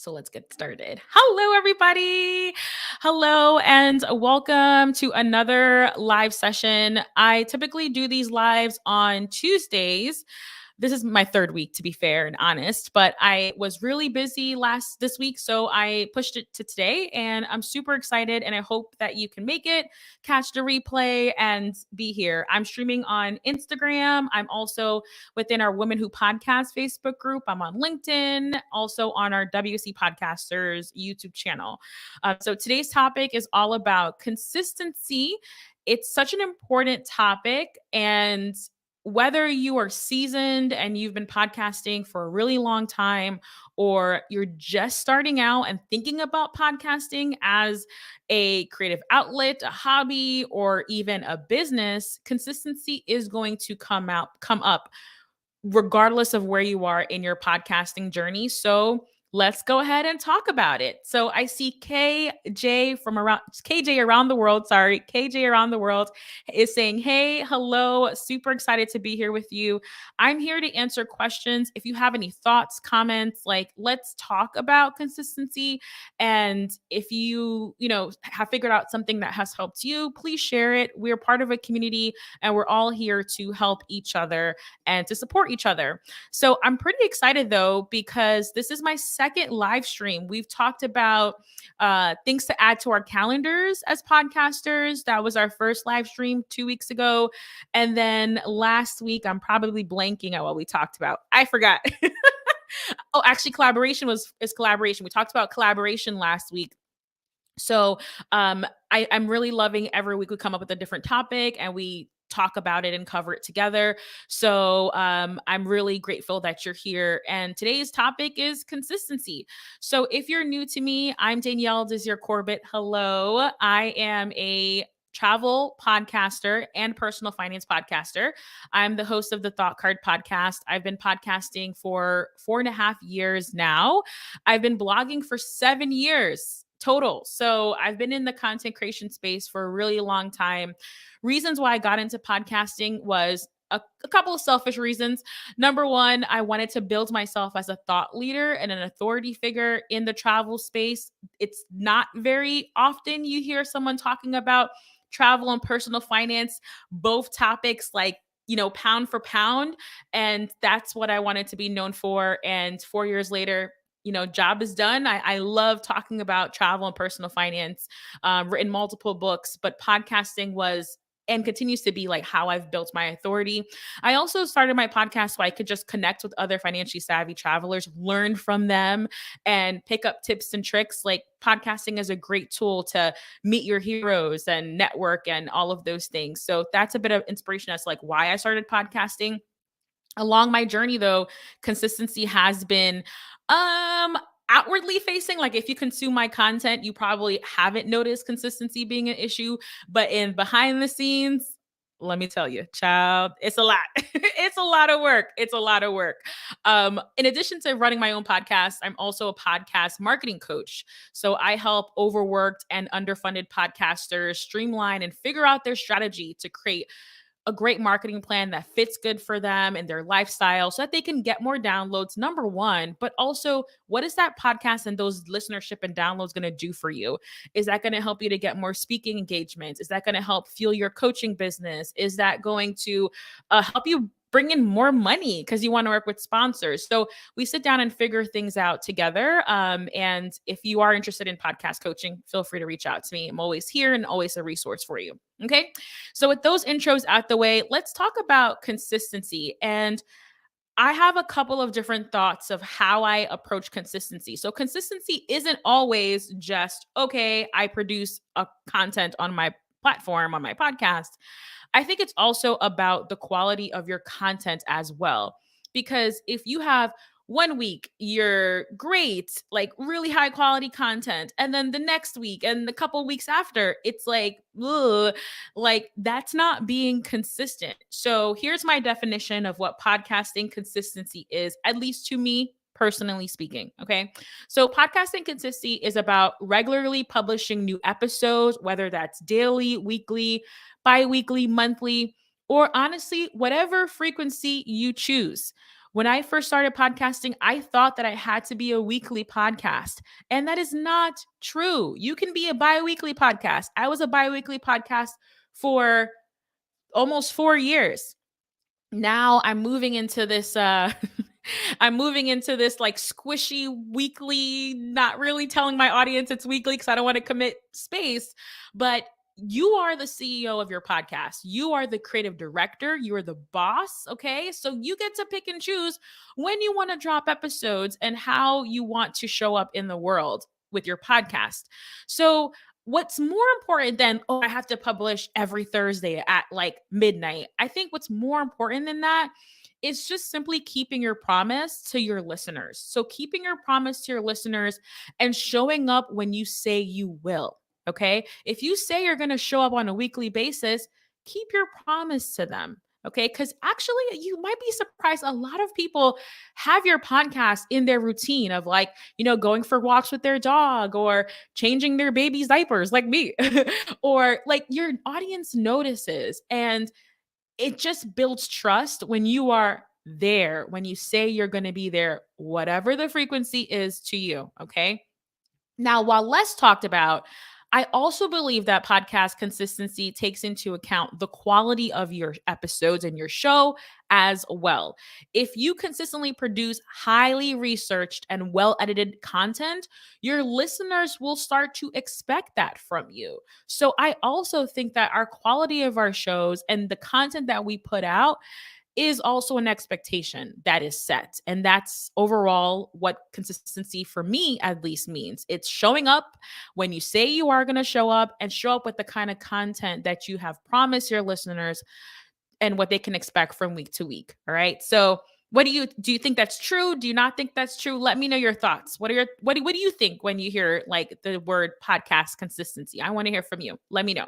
So let's get started. Hello, everybody. Hello, and welcome to another live session. I typically do these lives on Tuesdays. This is my third week, to be fair and honest, but I was really busy this week, so I pushed it to today, and I'm super excited. And I hope that you can make it, catch the replay, and be here. I'm streaming on Instagram. I'm also within our Women Who Podcast Facebook group. I'm on LinkedIn, also on our WC Podcasters YouTube channel. So today's topic is all about consistency. It's such an important topic, and whether you are seasoned and you've been podcasting for a really long time, or you're just starting out and thinking about podcasting as a creative outlet, a hobby, or even a business, consistency is going to come up regardless of where you are in your podcasting journey. So let's go ahead and talk about it. So I see KJ around the world. Sorry, KJ around the world is saying, "Hey, hello, super excited to be here with you. I'm here to answer questions. If you have any thoughts, comments, like let's talk about consistency. And if you have figured out something that has helped you, please share it. We're part of a community and we're all here to help each other and to support each other." So I'm pretty excited though, because this is my second live stream. We've talked about things to add to our calendars as podcasters. That was our first live stream 2 weeks ago. And then last week, I'm probably blanking at what we talked about. I forgot. Oh, actually, is collaboration. We talked about collaboration last week. So I'm really loving every week we come up with a different topic and we talk about it and cover it together. So I'm really grateful that you're here. And today's topic is consistency. So if you're new to me, I'm Danielle Desir Corbett. Hello. I am a travel podcaster and personal finance podcaster. I'm the host of the Thought Card podcast. I've been podcasting for 4.5 years now. I've been blogging for 7 years total. So I've been in the content creation space for a really long time. Reasons why I got into podcasting was a couple of selfish reasons. Number one, I wanted to build myself as a thought leader and an authority figure in the travel space. It's not very often you hear someone talking about travel and personal finance, both topics like pound for pound. And that's what I wanted to be known for. And 4 years later, job is done. I love talking about travel and personal finance, written multiple books, but podcasting was and continues to be like how I've built my authority. I also started my podcast so I could just connect with other financially savvy travelers, learn from them, and pick up tips and tricks. Like podcasting is a great tool to meet your heroes and network and all of those things. So that's a bit of inspiration as to like why I started podcasting. Along my journey though, consistency has been outwardly facing. Like if you consume my content, you probably haven't noticed consistency being an issue, but in behind the scenes, let me tell you, child, it's a lot. It's a lot of work. It's a lot of work. In addition to running my own podcast, I'm also a podcast marketing coach. So I help overworked and underfunded podcasters streamline and figure out their strategy to create a great marketing plan that fits good for them and their lifestyle so that they can get more downloads, number one, but also what is that podcast and those listenership and downloads going to do for you? Is that going to help you to get more speaking engagements? Is that going to help fuel your coaching business? Is that going to help you bring in more money because you want to work with sponsors? So we sit down and figure things out together. And if you are interested in podcast coaching, feel free to reach out to me. I'm always here and always a resource for you. Okay. So with those intros out the way, let's talk about consistency. And I have a couple of different thoughts of how I approach consistency. So consistency isn't always just, okay, I produce a content on my platform, on my podcast. I think it's also about the quality of your content as well. Because if you have 1 week, you're great, like really high quality content. And then the next week and the couple weeks after, it's like, ugh, like that's not being consistent. So here's my definition of what podcasting consistency is, at least to me, personally speaking. Okay. So podcasting consistency is about regularly publishing new episodes, whether that's daily, weekly, bi-weekly, monthly, or honestly, whatever frequency you choose. When I first started podcasting, I thought that I had to be a weekly podcast, and that is not true. You can be a bi-weekly podcast. I was a bi-weekly podcast for almost 4 years. Now I'm moving into this I'm moving into this like squishy weekly, not really telling my audience it's weekly because I don't want to commit space, but you are the CEO of your podcast. You are the creative director. You are the boss. Okay. So you get to pick and choose when you want to drop episodes and how you want to show up in the world with your podcast. So, what's more important than, oh, I have to publish every Thursday at like midnight? I think what's more important than that is just simply keeping your promise to your listeners. So, keeping your promise to your listeners and showing up when you say you will. Okay. If you say you're going to show up on a weekly basis, keep your promise to them. Okay. Because actually, you might be surprised. A lot of people have your podcast in their routine of like, going for walks with their dog or changing their baby's diapers, like me, or like your audience notices. And it just builds trust when you are there, when you say you're going to be there, whatever the frequency is to you. Okay. Now, while less talked about, I also believe that podcast consistency takes into account the quality of your episodes and your show as well. If you consistently produce highly researched and well edited content, your listeners will start to expect that from you. So I also think that our quality of our shows and the content that we put out is also an expectation that is set. And that's overall what consistency for me at least means. It's showing up when you say you are going to show up and show up with the kind of content that you have promised your listeners and what they can expect from week to week. All right. So do you think that's true? Do you not think that's true? Let me know your thoughts. What do you think when you hear like the word podcast consistency? I want to hear from you. Let me know.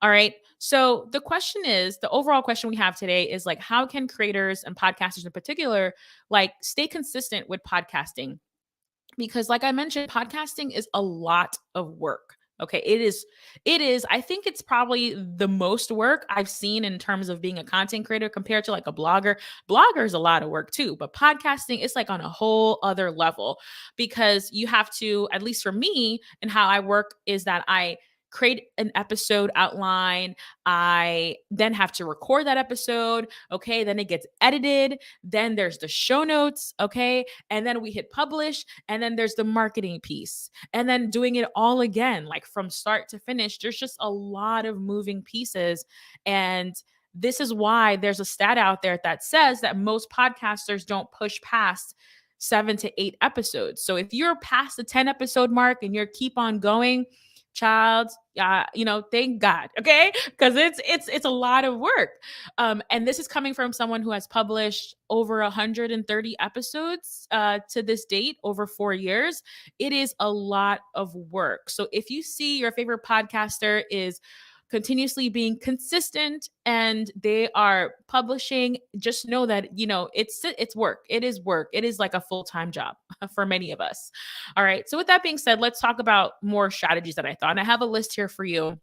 All right. So the overall question we have today is like, how can creators and podcasters in particular, like stay consistent with podcasting? Because like I mentioned, podcasting is a lot of work. Okay. It is. I think it's probably the most work I've seen in terms of being a content creator compared to like a blogger. Blogger is a lot of work too, but podcasting is like on a whole other level because you have to, at least for me and how I work is that I create an episode outline. I then have to record that episode. Okay. Then it gets edited. Then there's the show notes. Okay. And then we hit publish. And then there's the marketing piece. And then doing it all again, like from start to finish. There's just a lot of moving pieces. And this is why there's a stat out there that says that most podcasters don't push past 7 to 8 episodes. So if you're past the 10 episode mark and you're keep on going, child, thank God, okay, because it's a lot of work, and this is coming from someone who has published over 130 episodes to this date over 4 years. It is a lot of work. So if you see your favorite podcaster is continuously being consistent and they are publishing, just know that it's work. It is work. It is like a full-time job for many of us. All right, so with that being said, let's talk about more strategies that I thought, and I have a list here for you.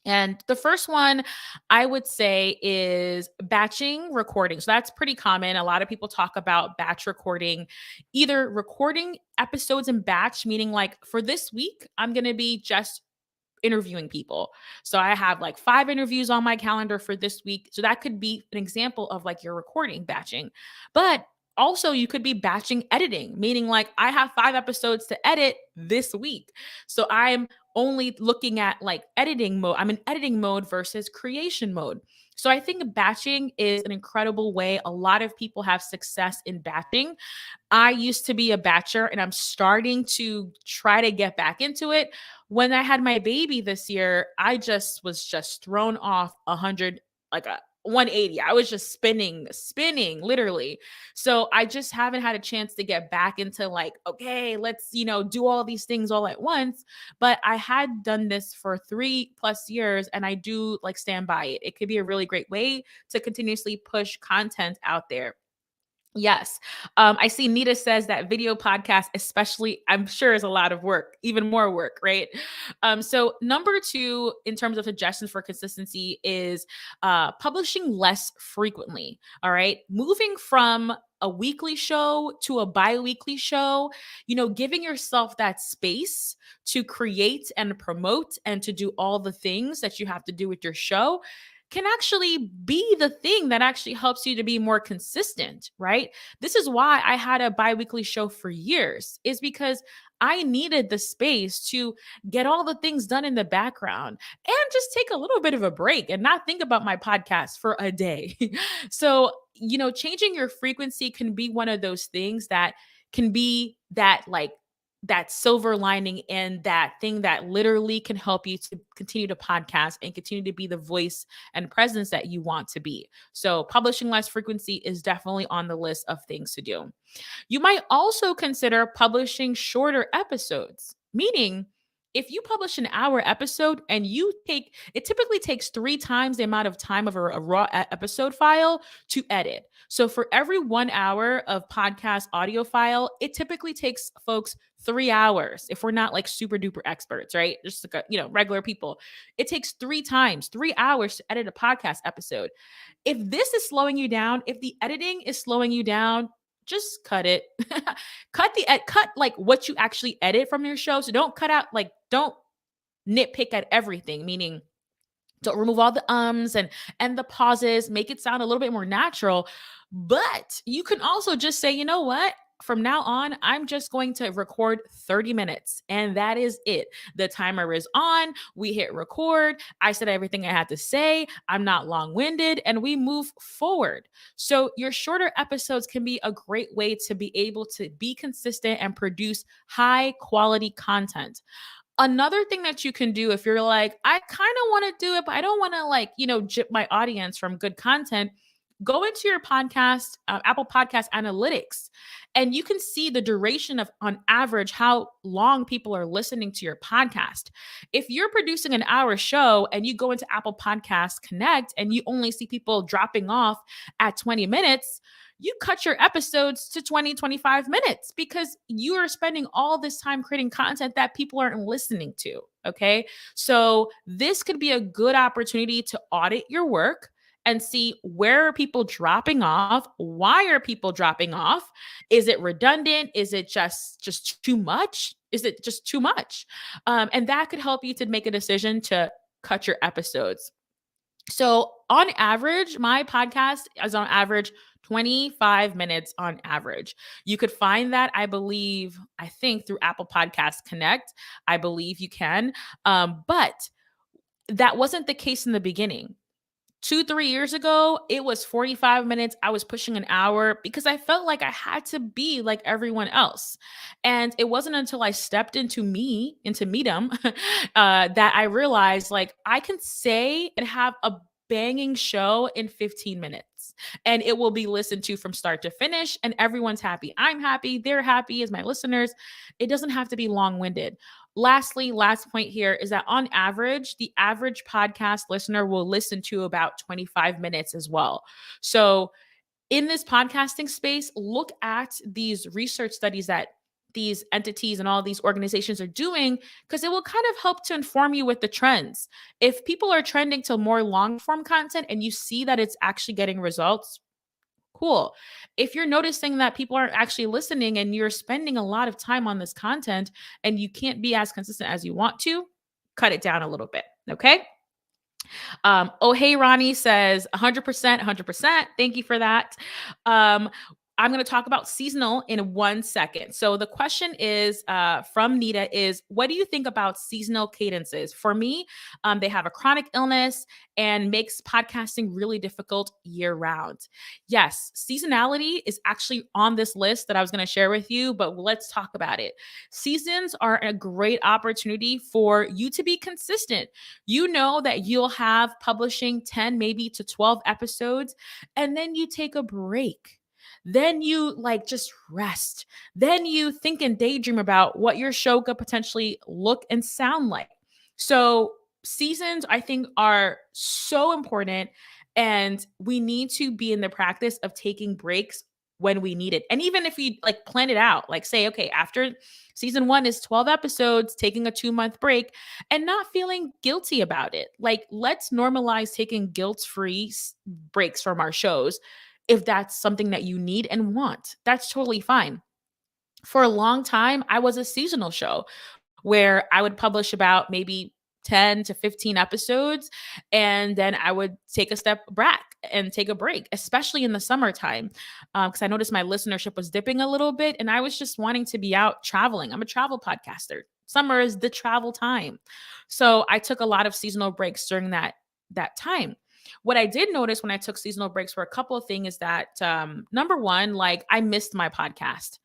And the first one I would say is batching recording. So that's pretty common. A lot of people talk about batch recording, either recording episodes in batch, meaning like for this week, I'm going to be just interviewing people. So I have like 5 interviews on my calendar for this week. So that could be an example of like your recording batching. But also you could be batching editing, meaning like I have 5 episodes to edit this week. So I'm only looking at like editing mode. I'm in editing mode versus creation mode. So I think batching is an incredible way. A lot of people have success in batching. I used to be a batcher and I'm starting to try to get back into it. When I had my baby this year, I just was just thrown off 100, like a 180. I was just spinning literally. So I just haven't had a chance to get back into like, okay, let's, do all these things all at once. But I had done this for 3+ years and I do like stand by it. It could be a really great way to continuously push content out there. Yes. I see Nita says that video podcast, especially, I'm sure is a lot of work, even more work, right? So number 2, in terms of suggestions for consistency is publishing less frequently. All right. Moving from a weekly show to a bi-weekly show, giving yourself that space to create and promote and to do all the things that you have to do with your show can actually be the thing that actually helps you to be more consistent, right? This is why I had a bi-weekly show for years, is because I needed the space to get all the things done in the background and just take a little bit of a break and not think about my podcast for a day. So, changing your frequency can be one of those things that can be that silver lining and that thing that literally can help you to continue to podcast and continue to be the voice and presence that you want to be. So, publishing less frequency is definitely on the list of things to do. You might also consider publishing shorter episodes, meaning if you publish an hour episode and it typically takes 3 times the amount of time of a raw episode file to edit. So for every 1 hour of podcast audio file, it typically takes folks 3 hours if we're not like super duper experts, right? Just like, regular people. It takes 3 times, 3 hours to edit a podcast episode. If this is slowing you down, if the editing is slowing you down, just cut it. cut like what you actually edit from your show. So don't nitpick at everything, meaning don't remove all the ums and the pauses, make it sound a little bit more natural. But you can also just say, you know what? From now on, I'm just going to record 30 minutes and that is it. The timer is on. We hit record. I said everything I had to say. I'm not long winded and we move forward. So, your shorter episodes can be a great way to be able to be consistent and produce high quality content. Another thing that you can do if you're like, I kind of want to do it, but I don't want to jip my audience from good content, go into your podcast, Apple Podcast Analytics, and you can see the duration of, on average, how long people are listening to your podcast. If you're producing an hour show and you go into Apple Podcast Connect and you only see people dropping off at 20 minutes, you cut your episodes to 20, 25 minutes because you are spending all this time creating content that people aren't listening to. Okay. So this could be a good opportunity to audit your work and see where are people dropping off? Why are people dropping off? Is it redundant? Is it just too much? Is it just too much? And that could help you to make a decision to cut your episodes. So on average, my podcast is on average 25 minutes on average. You could find that, I think through Apple Podcast Connect. I believe you can. But that wasn't the case in the beginning. 2-3 years ago, it was 45 minutes. I was pushing an hour because I felt like I had to be like everyone else. And it wasn't until I stepped into Medium, that I realized like I can say and have a banging show in 15 minutes and it will be listened to from start to finish and everyone's happy. I'm happy. They're happy as my listeners. It doesn't have to be long-winded. Lastly, last point here is that on average, the average podcast listener will listen to about 25 minutes as well. So in this podcasting space, look at these research studies that these entities and all these organizations are doing, because it will kind of help to inform you with the trends. If people are trending to more long form content and you see that it's actually getting results, cool. If you're noticing that people aren't actually listening and you're spending a lot of time on this content and you can't be as consistent as you want to, cut it down a little bit. Okay. Oh, hey, Ronnie says 100%, 100%. Thank you for that. I'm going to talk about seasonal in 1 second. So the question is from Nita is, what do you think about seasonal cadences? For me, they have a chronic illness and makes podcasting really difficult year round. Yes, seasonality is actually on this list that I was going to share with you, but let's talk about it. Seasons are a great opportunity for you to be consistent. You know that you'll have publishing 10, maybe to 12 episodes, and then you take a break. Then you just rest. Then you think and daydream about what your show could potentially look and sound like. So seasons, I think, are so important. And we need to be in the practice of taking breaks when we need it. And even if you plan it out, say, okay, after season 1 is 12 episodes, taking a 2-month break and not feeling guilty about it. Let's normalize taking guilt-free breaks from our shows. if that's something that you need and want. That's totally fine. For a long time, I was a seasonal show where I would publish about maybe 10 to 15 episodes, and then I would take a step back and take a break, especially in the summertime, because I noticed my listenership was dipping a little bit and I was just wanting to be out traveling. I'm a travel podcaster. Summer is the travel time. So I took a lot of seasonal breaks during that time. What I did notice when I took seasonal breaks for a couple of things is that number one, like I missed my podcast.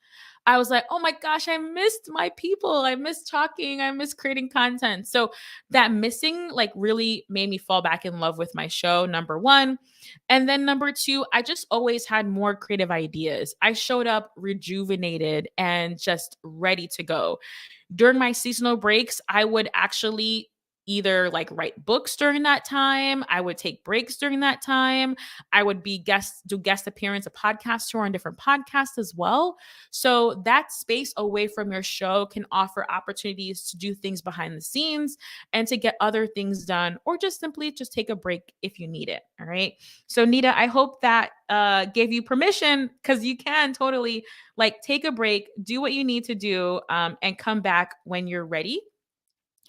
I was like, oh my gosh, I missed my people. I miss talking. I miss creating content. So that missing like really made me fall back in love with my show, number one. And then number two, I just always had more creative ideas. I showed up rejuvenated and just ready to go. During my seasonal breaks, I would actually either like write books during that time. I would take breaks during that time. I would do guest appearance, a podcast tour on different podcasts as well. So that space away from your show can offer opportunities to do things behind the scenes and to get other things done, or just simply just take a break if you need it. All right. So Nita, I hope that gave you permission, because you can totally like take a break, do what you need to do, and come back when you're ready.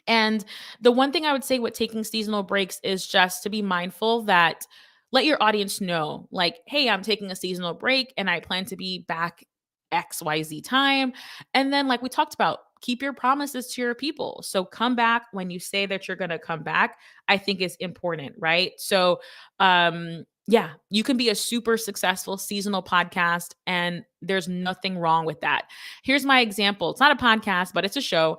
And the one thing I would say with taking seasonal breaks is just to be mindful that let your audience know, like, hey, I'm taking a seasonal break and I plan to be back XYZ time. And then, like we talked about, keep your promises to your people. So come back when you say that you're going to come back, I think is important, right? So, yeah, you can be a super successful seasonal podcast, and there's nothing wrong with that. Here's my example. It's not a podcast, but it's a show.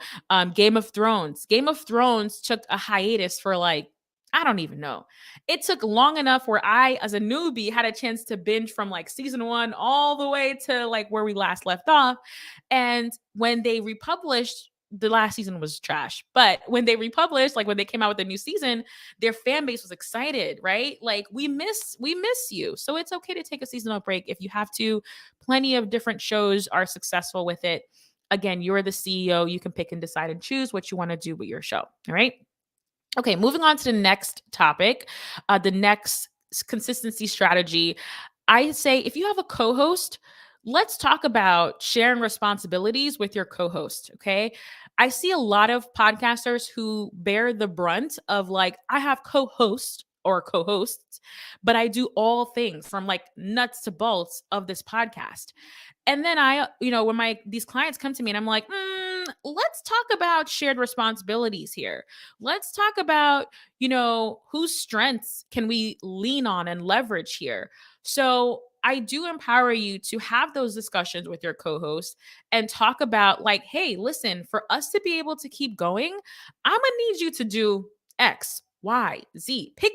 Game of Thrones. Game of Thrones took a hiatus for like, I don't even know. It took long enough where I, as a newbie, had a chance to binge from like season one all the way to like where we last left off. And when they republished, the last season was trash. But when they republished, like when they came out with the new season, their fan base was excited, right? Like we miss you. So it's okay to take a seasonal break if you have to. Plenty of different shows are successful with it. Again, you're the CEO. You can pick and decide and choose what you want to do with your show. All right. Okay, moving on to the next topic, the next consistency strategy. I say if you have a co host, let's talk about sharing responsibilities with your co host. Okay. I see a lot of podcasters who bear the brunt of like, I have co hosts or co hosts, but I do all things from like nuts to bolts of this podcast. And then when these clients come to me and I'm like, let's talk about shared responsibilities here. Let's talk about, whose strengths can we lean on and leverage here. So I do empower you to have those discussions with your co-host and talk about like, hey, listen, for us to be able to keep going, I'm gonna need you to do X, Y, Z. Pick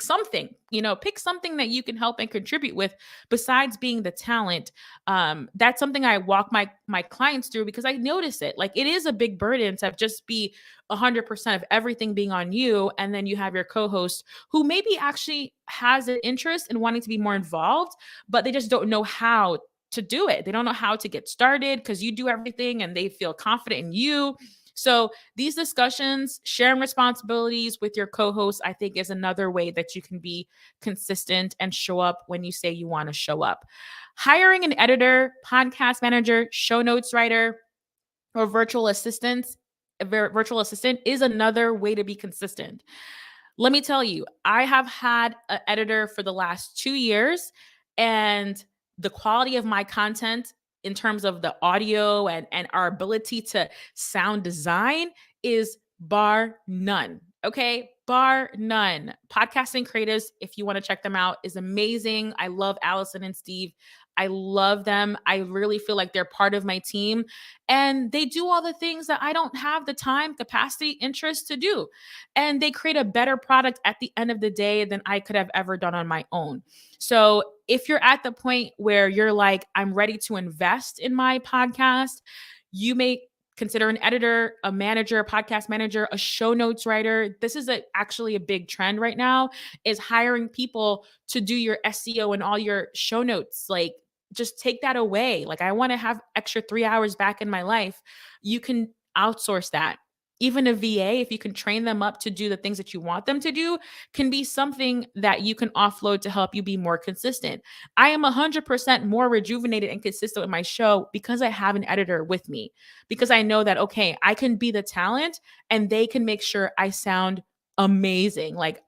something, pick something that you can help and contribute with besides being the talent. That's something I walk my clients through, because I notice it. Like, it is a big burden to just be 100% of everything being on you, and then you have your co-host who maybe actually has an interest in wanting to be more involved, but they just don't know how to do it. They don't know how to get started because you do everything and they feel confident in you. So these discussions, sharing responsibilities with your co-host, I think is another way that you can be consistent and show up when you say you want to show up. Hiring an editor, podcast manager, show notes writer, or virtual assistant is another way to be consistent. Let me tell you, I have had an editor for the last 2 years, and the quality of my content in terms of the audio and our ability to sound design is bar none. Okay. Bar none. Podcasting Creatives, if you want to check them out, is amazing. I love Allison and Steve. I love them. I really feel like they're part of my team, and they do all the things that I don't have the time, capacity, interest to do. And they create a better product at the end of the day than I could have ever done on my own. So if you're at the point where you're like, I'm ready to invest in my podcast, you may consider an editor, a manager, a podcast manager, a show notes writer. This is actually a big trend right now, is hiring people to do your SEO and all your show notes. Like, just take that away. Like, I want to have extra 3 hours back in my life. You can outsource that. even a VA, if you can train them up to do the things that you want them to do, can be something that you can offload to help you be more consistent. I am 100% more rejuvenated and consistent with my show because I have an editor with me, because I know that, okay, I can be the talent and they can make sure I sound amazing. Like,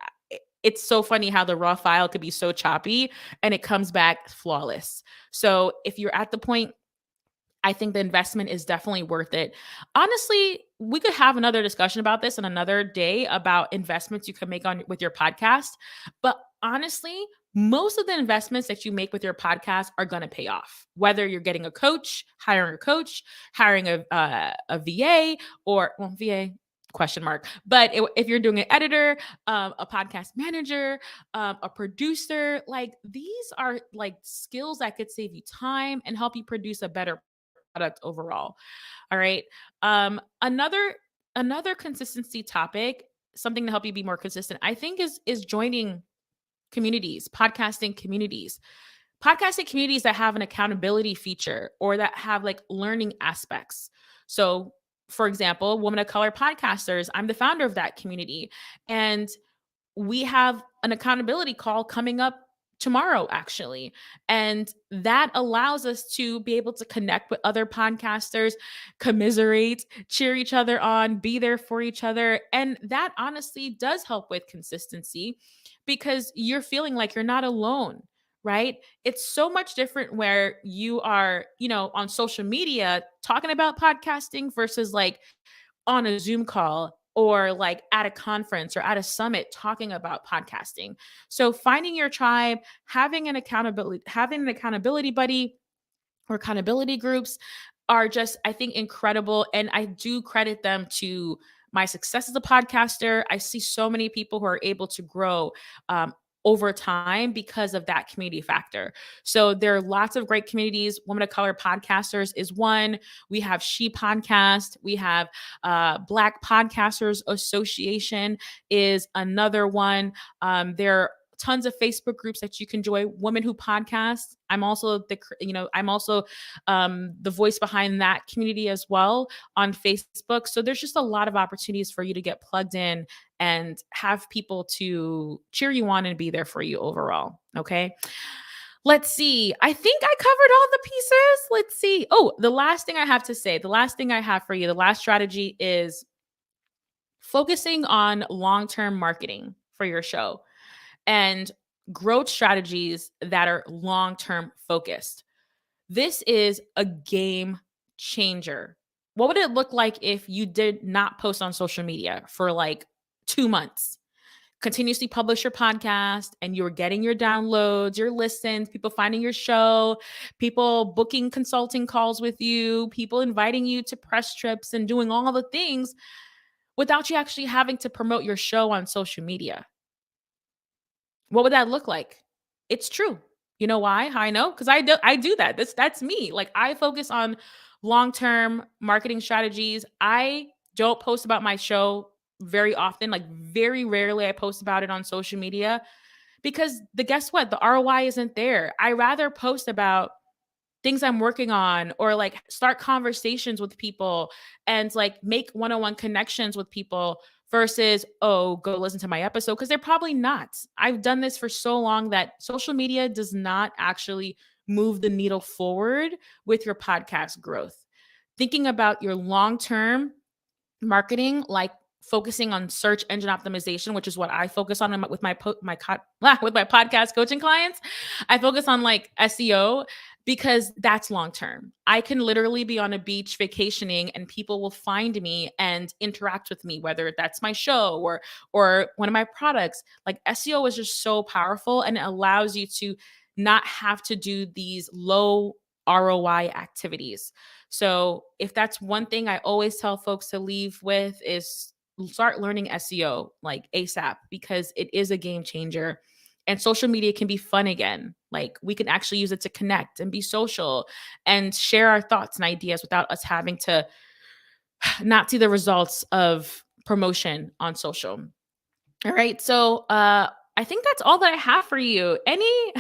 it's so funny how the raw file could be so choppy and it comes back flawless. So if you're at the point, I think the investment is definitely worth it. Honestly, we could have another discussion about this on another day about investments you can make on with your podcast. But honestly, most of the investments that you make with your podcast are going to pay off. Whether you're getting a coach, hiring a VA, or well, VA question mark. But if you're doing an editor, a podcast manager, a producer, like these are like skills that could save you time and help you produce a better product overall. All right. Another consistency topic, something to help you be more consistent, I think is joining communities, podcasting communities that have an accountability feature or that have like learning aspects. So, for example, Women of Color Podcasters, I'm the founder of that community. And we have an accountability call coming up tomorrow, actually. And that allows us to be able to connect with other podcasters, commiserate, cheer each other on, be there for each other. And that honestly does help with consistency because you're feeling like you're not alone. Right. It's so much different where you are, on social media talking about podcasting versus like on a Zoom call or like at a conference or at a summit talking about podcasting. So finding your tribe, having an accountability buddy or accountability groups are just, I think, incredible. And I do credit them to my success as a podcaster. I see so many people who are able to grow over time because of that community factor. So there are lots of great communities. Women of Color Podcasters is one. We have She Podcast. We have Black Podcasters Association is another one. There are tons of Facebook groups that you can join. Women Who Podcast. I'm also the voice behind that community as well on Facebook. So there's just a lot of opportunities for you to get plugged in and have people to cheer you on and be there for you overall. Okay. Let's see. I think I covered all the pieces. Let's see. Oh, the last thing I have to say, the last thing I have for you, the last strategy is focusing on long-term marketing for your show and growth strategies that are long-term focused. This is a game changer. What would it look like if you did not post on social media for like 2 months? Continuously publish your podcast and you're getting your downloads, your listens, people finding your show, people booking consulting calls with you, people inviting you to press trips and doing all the things without you actually having to promote your show on social media. What would that look like? It's true. You know why? How I know? Because I do that. That's me. Like I focus on long-term marketing strategies. I don't post about my show very often. Like very rarely I post about it on social media because guess what? The ROI isn't there. I rather post about things I'm working on or like start conversations with people and like make one-on-one connections with people versus, oh, go listen to my episode because they're probably not. I've done this for so long that social media does not actually move the needle forward with your podcast growth. Thinking about your long-term marketing, like focusing on search engine optimization, which is what I focus on with with my podcast coaching clients. I focus on like SEO because that's long term. I can literally be on a beach vacationing and people will find me and interact with me, whether that's my show or one of my products. Like SEO is just so powerful and it allows you to not have to do these low ROI activities. So if that's one thing I always tell folks to leave with is start learning SEO like ASAP because it is a game changer. And social media can be fun again. Like we can actually use it to connect and be social and share our thoughts and ideas without us having to not see the results of promotion on social. All right. So I I think that's all that I have for you. Any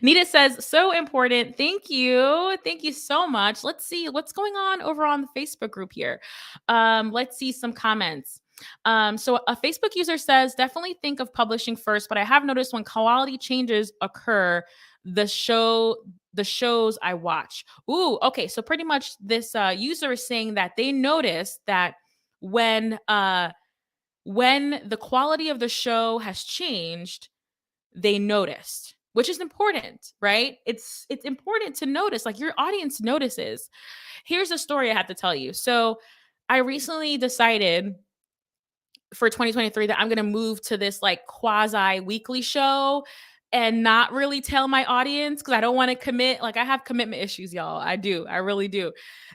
Nita says, so important. Thank you. Thank you so much. Let's see what's going on over on the Facebook group here. Let's see some comments. So a Facebook user says, definitely think of publishing first, but I have noticed when quality changes occur, the shows I watch. Ooh, okay. So pretty much this user is saying that they noticed that when the quality of the show has changed, they noticed, which is important, right? It's important to notice, like your audience notices. Here's a story I have to tell you. So I recently decided for 2023 that I'm going to move to this like quasi weekly show and not really tell my audience because I don't want to commit. Like I have commitment issues, y'all. I do. I really do.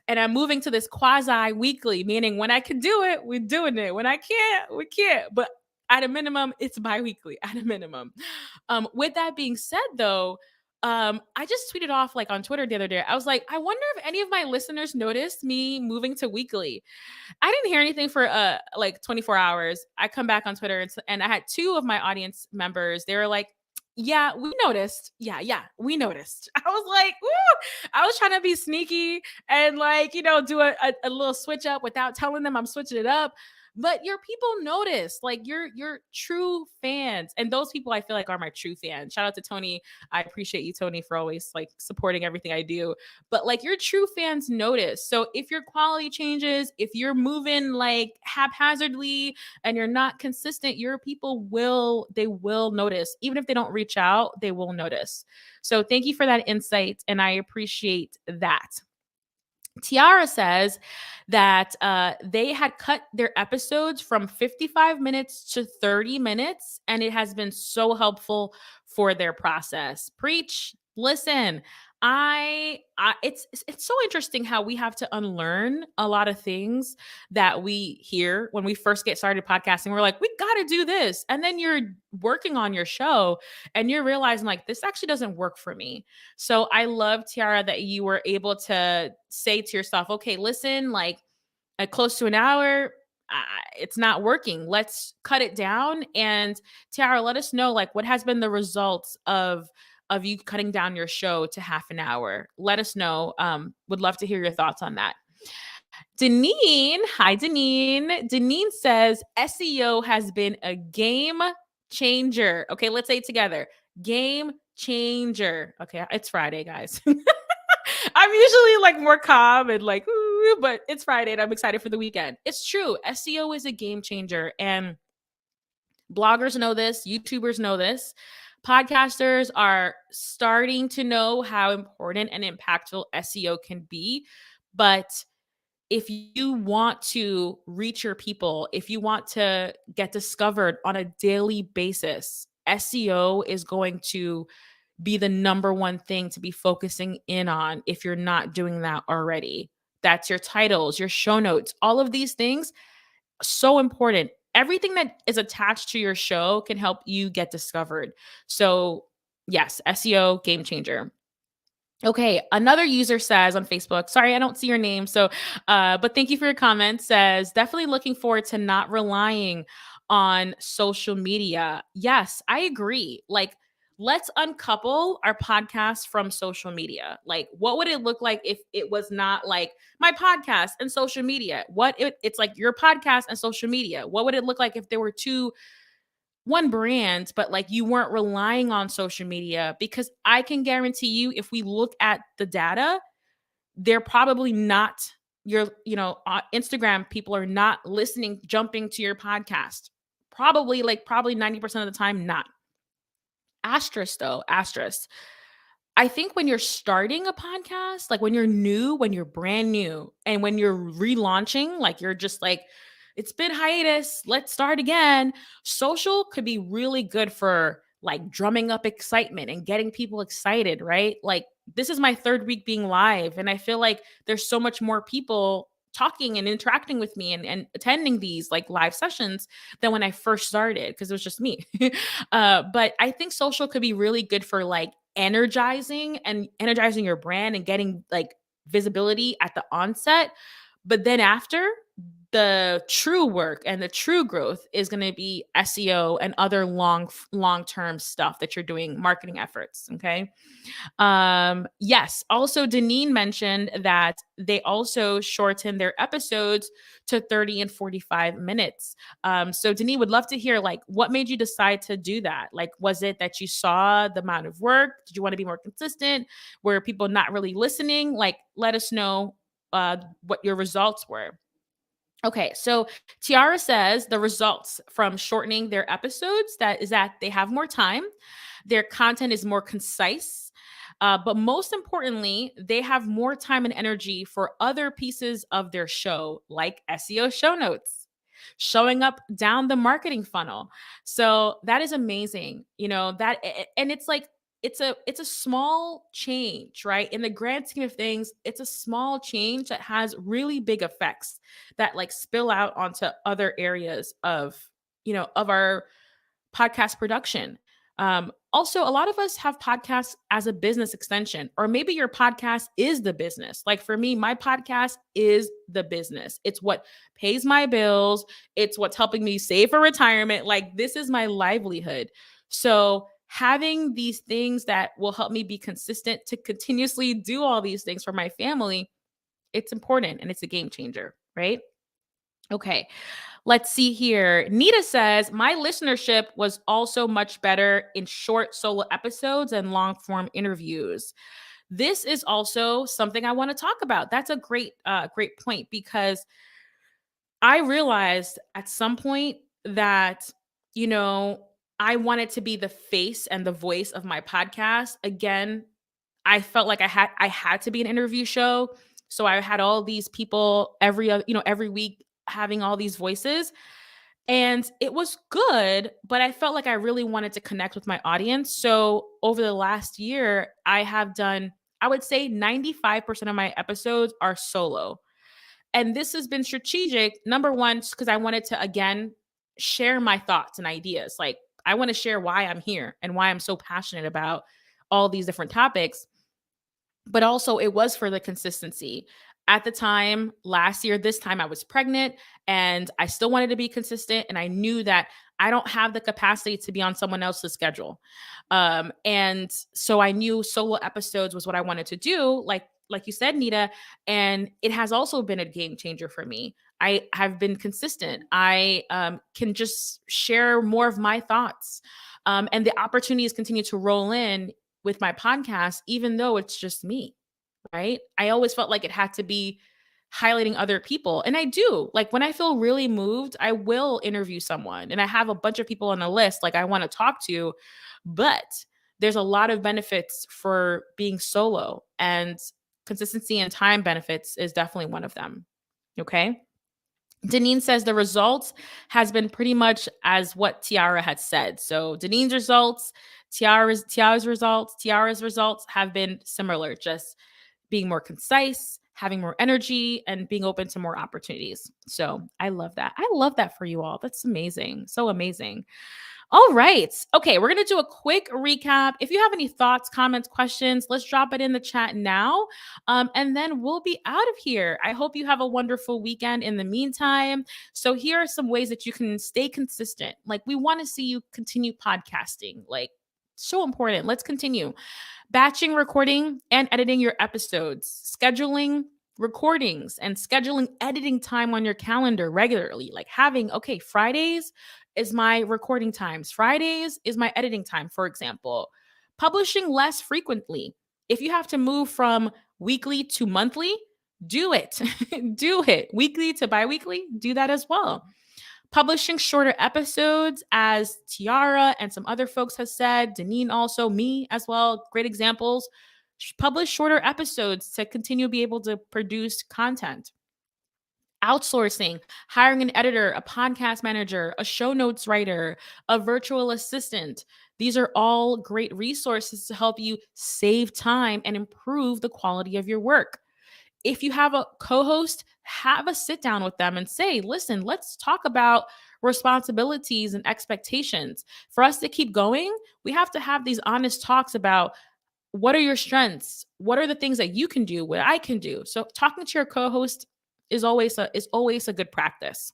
And I'm moving to this quasi weekly, meaning when I can do it, we're doing it. When I can't, we can't. But at a minimum, it's bi-weekly at a minimum. With that being said, though, I just tweeted off like on Twitter the other day. I was like, I wonder if any of my listeners noticed me moving to weekly. I didn't hear anything for like 24 hours. I come back on Twitter and I had two of my audience members. They were like, "Yeah, we noticed. Yeah, we noticed." I was like, "Woo!" I was trying to be sneaky and like do a little switch up without telling them I'm switching it up. But your people notice, like your true fans, and those people I feel like are my true fans. Shout out to Tony. I appreciate you, Tony, for always like supporting everything I do. But like your true fans notice. So if your quality changes, if you're moving like haphazardly and you're not consistent, your people will notice. Even if they don't reach out, they will notice. So thank you for that insight. And I appreciate that. Tiara says that they had cut their episodes from 55 minutes to 30 minutes, and it has been so helpful for their process. Preach, listen. It's so interesting how we have to unlearn a lot of things that we hear when we first get started podcasting. We're like, we got to do this, and then you're working on your show, and you're realizing like this actually doesn't work for me. So I love, Tiara, that you were able to say to yourself, okay, listen, like at close to an hour, it's not working. Let's cut it down. And Tiara, let us know like what has been the results of you cutting down your show to half an hour. Let us know. Would love to hear your thoughts on that. Deneen, hi Deneen. Deneen says SEO has been a game changer. Okay, let's say it together. Game changer. Okay, it's Friday, guys. I'm usually like more calm and like, ooh, but it's Friday and I'm excited for the weekend. It's true. SEO is a game changer. And bloggers know this, YouTubers know this. Podcasters are starting to know how important and impactful SEO can be. But if you want to reach your people, if you want to get discovered on a daily basis, SEO is going to be the number one thing to be focusing in on if you're not doing that already. That's your titles, your show notes, all of these things, so important. Everything that is attached to your show can help you get discovered. So, yes, SEO game changer. Okay, another user says on Facebook, sorry, I don't see your name. So, but thank you for your comment. Says, definitely looking forward to not relying on social media. Yes, I agree. Like, let's uncouple our podcast from social media. Like, what would it look like if it was not like my podcast and social media? It's like your podcast and social media. What would it look like if there were one brand, but like you weren't relying on social media? Because I can guarantee you, if we look at the data, they're probably not Instagram people are not listening, jumping to your podcast. Probably 90% of the time, not. Asterisk though, asterisk. I think when you're starting a podcast, like when you're new, when you're brand new, and when you're relaunching, like you're just like, it's been hiatus, let's start again. Social could be really good for like drumming up excitement and getting people excited, right? Like this is my third week being live, and I feel like there's so much more people talking and interacting with me and attending these like live sessions than when I first started because it was just me. But I think social could be really good for like energizing your brand and getting like visibility at the onset. But then after, the true work and the true growth is going to be SEO and other long-term stuff that you're doing, marketing efforts. Okay. Yes. Also, Deneen mentioned that they also shorten their episodes to 30 and 45 minutes. So Deneen would love to hear, like, what made you decide to do that? Like, was it that you saw the amount of work? Did you want to be more consistent? Were people not really listening? Like, let us know what your results were. Okay, so Tiara says the results from shortening their episodes that they have more time, their content is more concise, but most importantly, they have more time and energy for other pieces of their show, like SEO show notes, showing up down the marketing funnel. So that is amazing, and it's like it's a small change, right? In the grand scheme of things, it's a small change that has really big effects that like spill out onto other areas of our podcast production. Also, a lot of us have podcasts as a business extension, or maybe your podcast is the business. Like for me, my podcast is the business. It's what pays my bills, it's what's helping me save for retirement. Like, this is my livelihood. So, having these things that will help me be consistent to continuously do all these things for my family, it's important and it's a game changer, right? Okay. Let's see here. Nita says, my listenership was also much better in short solo episodes and long form interviews. This is also something I want to talk about. That's a great point, because I realized at some point that, you know, I wanted to be the face and the voice of my podcast. Again, I felt like I had to be an interview show. So I had all these people every week having all these voices, and it was good, but I felt like I really wanted to connect with my audience. So over the last year, I have done, I would say 95% of my episodes are solo. And this has been strategic. Number one, because I wanted to, again, share my thoughts and ideas. Like, I want to share why I'm here and why I'm so passionate about all these different topics. But also, it was for the consistency. At the time, last year, this time I was pregnant and I still wanted to be consistent. And I knew that I don't have the capacity to be on someone else's schedule. And so I knew solo episodes was what I wanted to do, like you said, Nita. And it has also been a game changer for me. I have been consistent. I can just share more of my thoughts. And the opportunities continue to roll in with my podcast, even though it's just me, right? I always felt like it had to be highlighting other people. And I do. Like, when I feel really moved, I will interview someone. And I have a bunch of people on the list like I want to talk to, but there's a lot of benefits for being solo, and consistency and time benefits is definitely one of them. Okay? Deneen says the results has been pretty much as what Tiara had said. So Deneen's results, Tiara's results have been similar, just being more concise, having more energy, and being open to more opportunities. So I love that. I love that for you all. That's amazing. So amazing. All right. Okay, we're going to do a quick recap. If you have any thoughts, comments, questions, let's drop it in the chat now. And then we'll be out of here. I hope you have a wonderful weekend in the meantime. So here are some ways that you can stay consistent. Like, we want to see you continue podcasting. Like, so important. Let's continue. Batching, recording, and editing your episodes. Scheduling recordings and scheduling editing time on your calendar regularly. Like, having, okay, Fridays is my recording times. Fridays is my editing time, for example. Publishing less frequently. If you have to move from weekly to monthly, do it. Do it. Weekly to biweekly, do that as well. Publishing shorter episodes, as Tiara and some other folks have said, Deneen also, me as well, great examples. Publish shorter episodes to continue to be able to produce content. Outsourcing, hiring an editor, a podcast manager, a show notes writer, a virtual assistant. These are all great resources to help you save time and improve the quality of your work. If you have a co-host, have a sit down with them and say, listen, let's talk about responsibilities and expectations. For us to keep going, we have to have these honest talks about what are your strengths? What are the things that you can do, what I can do? So talking to your co-host is always a good practice.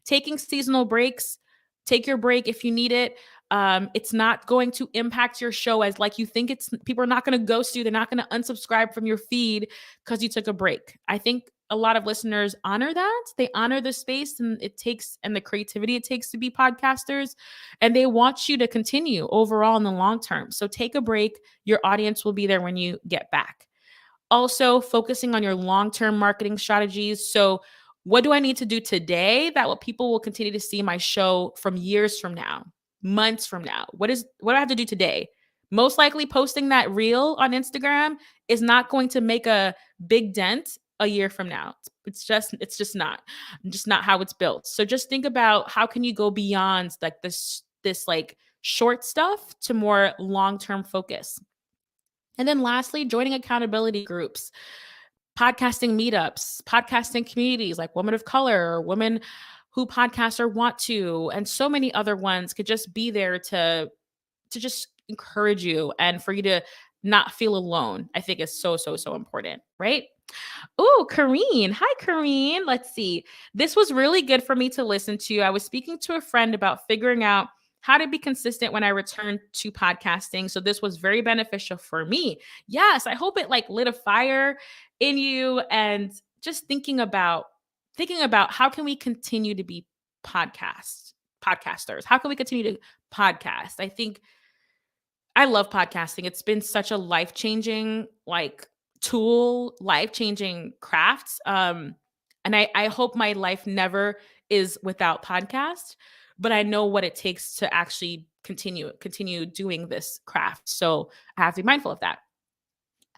Taking seasonal breaks, take your break if you need it. It's not going to impact your show as like you think it's people are not going to ghost you. They're not going to unsubscribe from your feed because you took a break. I think a lot of listeners honor that. They honor the space and the creativity it takes to be podcasters. And they want you to continue overall in the long term. So take a break. Your audience will be there when you get back. Also, focusing on your long-term marketing strategies. So, what do I need to do today that what people will continue to see my show from years from now, months from now? What do I have to do today? Most likely posting that reel on Instagram is not going to make a big dent a year from now. It's just not how it's built. So just think about how can you go beyond like this like short stuff to more long-term focus. And then lastly, joining accountability groups, podcasting meetups, podcasting communities like Women of Color or Women Who Podcast or Want to, and so many other ones could just be there to just encourage you and for you to not feel alone. I think is so, so, so important, right? Oh, Kareen. Hi, Kareen. Let's see. This was really good for me to listen to. I was speaking to a friend about figuring out how to be consistent when I returned to podcasting. So this was very beneficial for me. Yes, I hope it like lit a fire in you and just thinking about how can we continue to be podcasters? How can we continue to podcast? I think I love podcasting. It's been such a life-changing like tool, life-changing craft. And I hope my life never is without podcast, but I know what it takes to actually continue doing this craft. So I have to be mindful of that.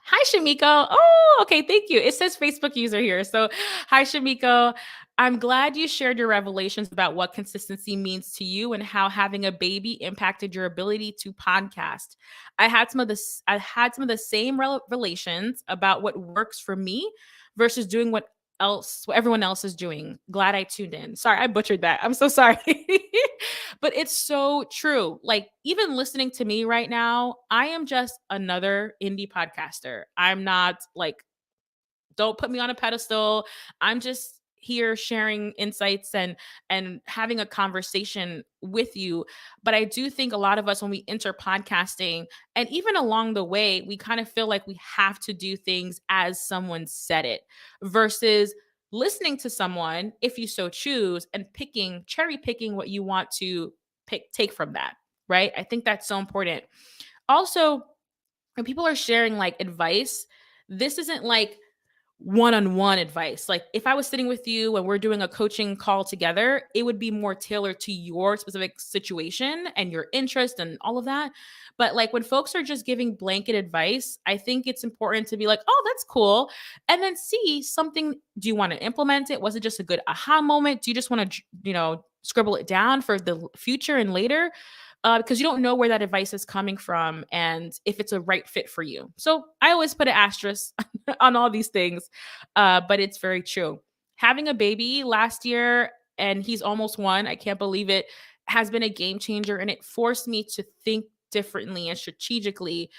Hi, Shamiko. Oh, okay. Thank you. It says Facebook user here. So, hi, Shamiko. I'm glad you shared your revelations about what consistency means to you and how having a baby impacted your ability to podcast. I had some of the same revelations about what works for me versus doing what everyone else is doing. Glad I tuned in. Sorry, I butchered that. I'm so sorry. But it's so true. Like, even listening to me right now, I am just another indie podcaster. I'm not like, don't put me on a pedestal. I'm just here sharing insights and having a conversation with you. But I do think a lot of us when we enter podcasting and even along the way, we kind of feel like we have to do things as someone said it versus listening to someone if you so choose and cherry picking what you want to take from that, right? I think that's so important. Also, when people are sharing like advice, this isn't like one-on-one advice. Like if I was sitting with you and we're doing a coaching call together, it would be more tailored to your specific situation and your interest and all of that. But like when folks are just giving blanket advice, I think it's important to be like, "Oh, that's cool." And then see something, do you want to implement it? Was it just a good aha moment? Do you just want to, scribble it down for the future and later? Because you don't know where that advice is coming from and if it's a right fit for you. So I always put an asterisk on all these things, but it's very true. Having a baby last year, and he's almost one, I can't believe it, has been a game changer. And it forced me to think differently and strategically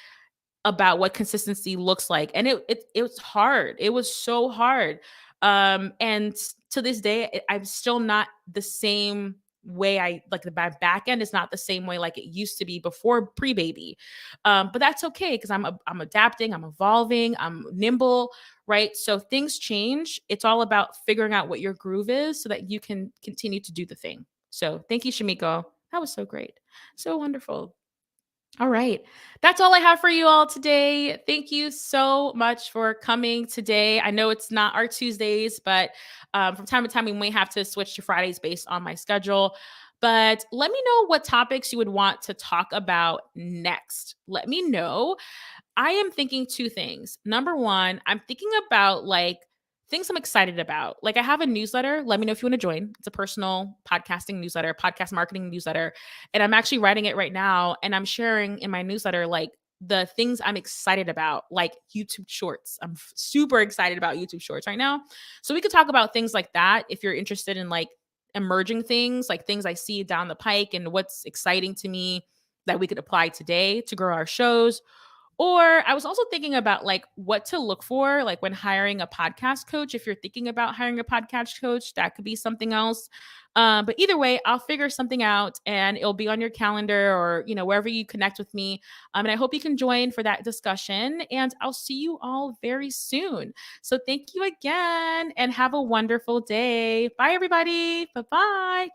about what consistency looks like. And it was hard. It was so hard. And to this day, I'm still not the same way. I like the back end is not the same way like it used to be before pre-baby. But that's okay because I'm adapting, I'm evolving, I'm nimble, right? So things change. It's all about figuring out what your groove is so that you can continue to do the thing. So thank you, Shamiko. That was so great. So wonderful. All right. That's all I have for you all today. Thank you so much for coming today. I know it's not our Tuesdays, but from time to time, we may have to switch to Fridays based on my schedule. But let me know what topics you would want to talk about next. Let me know. I am thinking two things. Number one, I'm thinking about like things I'm excited about. Like I have a newsletter. Let me know if you want to join. It's a personal podcasting newsletter, podcast marketing newsletter. And I'm actually writing it right now. And I'm sharing in my newsletter like the things I'm excited about, like YouTube shorts. I'm super excited about YouTube shorts right now. So we could talk about things like that if you're interested in like emerging things, like things I see down the pike and what's exciting to me that we could apply today to grow our shows. Or I was also thinking about like what to look for, like when hiring a podcast coach. If you're thinking about hiring a podcast coach, that could be something else. But either way, I'll figure something out and it'll be on your calendar or, wherever you connect with me. And I hope you can join for that discussion. And I'll see you all very soon. So thank you again and have a wonderful day. Bye, everybody. Bye bye.